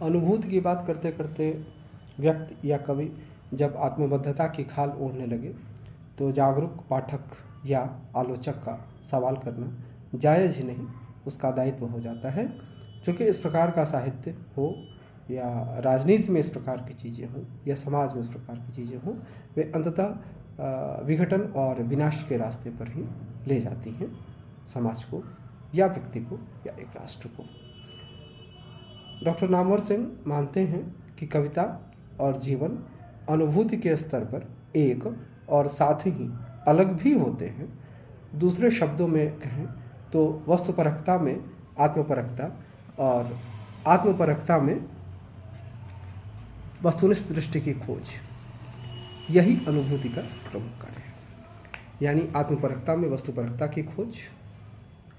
अनुभूति की बात करते करते व्यक्ति या कवि जब आत्मबद्धता की खाल ओढ़ने लगे तो जागरूक पाठक या आलोचक का सवाल करना जायज़ ही नहीं, उसका दायित्व हो जाता है। क्योंकि इस प्रकार का साहित्य हो या राजनीति में इस प्रकार की चीज़ें हों या समाज में इस प्रकार की चीज़ें हों, वे अंततः विघटन और विनाश के रास्ते पर ही ले जाती हैं समाज को या व्यक्ति को या एक राष्ट्र को। डॉक्टर नामवर सिंह मानते हैं कि कविता और जीवन अनुभूति के स्तर पर एक और साथ ही अलग भी होते हैं। दूसरे शब्दों में कहें तो वस्तुपरकता में आत्मपरकता और आत्मपरकता में वस्तुनिष्ठ दृष्टि की खोज, यही अनुभूति का प्रमुख कार्य है। यानी आत्मपरकता में वस्तुपरकता की खोज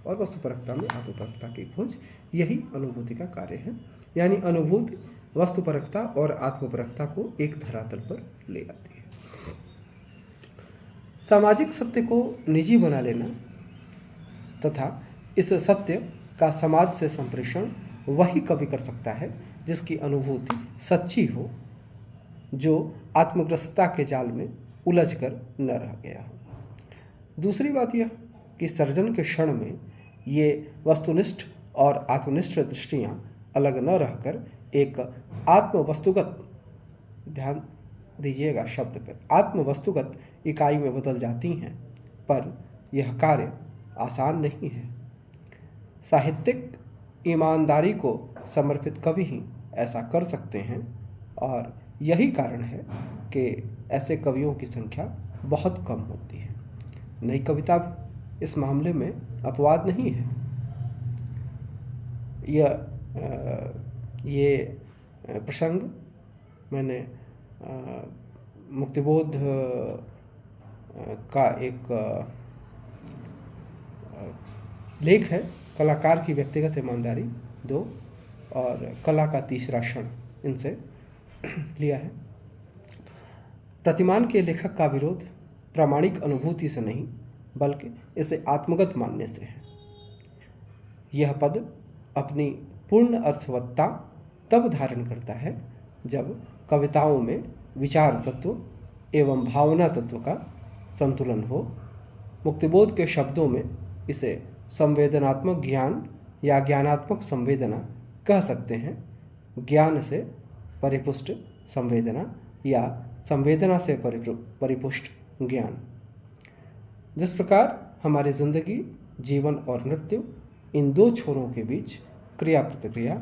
और वस्तुपरकता में आत्मपरकता की खोज, यही अनुभूति का कार्य है। यानी अनुभूति वस्तुपरकता और आत्मपरकता को एक धरातल पर ले आती है। सामाजिक सत्य को निजी बना लेना तथा इस सत्य का समाज से संप्रेषण वही कवि कर सकता है जिसकी अनुभूति सच्ची हो, जो आत्मग्रस्तता के जाल में उलझकर न रह गया हो। दूसरी बात यह कि सर्जन के क्षण में ये वस्तुनिष्ठ और आत्मनिष्ठ दृष्टियाँ अलग न रहकर एक आत्मवस्तुगत, ध्यान दीजिएगा शब्द पर, आत्मवस्तुगत इकाई में बदल जाती हैं। पर यह कार्य आसान नहीं है। साहित्यिक ईमानदारी को समर्पित कवि ही ऐसा कर सकते हैं और यही कारण है कि ऐसे कवियों की संख्या बहुत कम होती है। नई कविता इस मामले में अपवाद नहीं है। ये प्रसंग मैंने मुक्तिबोध का एक लेख है, कलाकार की व्यक्तिगत ईमानदारी 2 और कला का तीसरा क्षण, इनसे लिया है। प्रतिमान के लेखक का विरोध प्रामाणिक अनुभूति से नहीं बल्कि इसे आत्मगत मानने से है। यह पद अपनी पूर्ण अर्थवत्ता तब धारण करता है जब कविताओं में विचार तत्व एवं भावना तत्व का संतुलन हो। मुक्तिबोध के शब्दों में इसे संवेदनात्मक ज्ञान या ज्ञानात्मक संवेदना कह सकते हैं। ज्ञान से परिपुष्ट संवेदना या संवेदना से परिपुष्ट ज्ञान। जिस प्रकार हमारी जिंदगी, जीवन और मृत्यु, इन दो छोरों के बीच क्रिया प्रतिक्रिया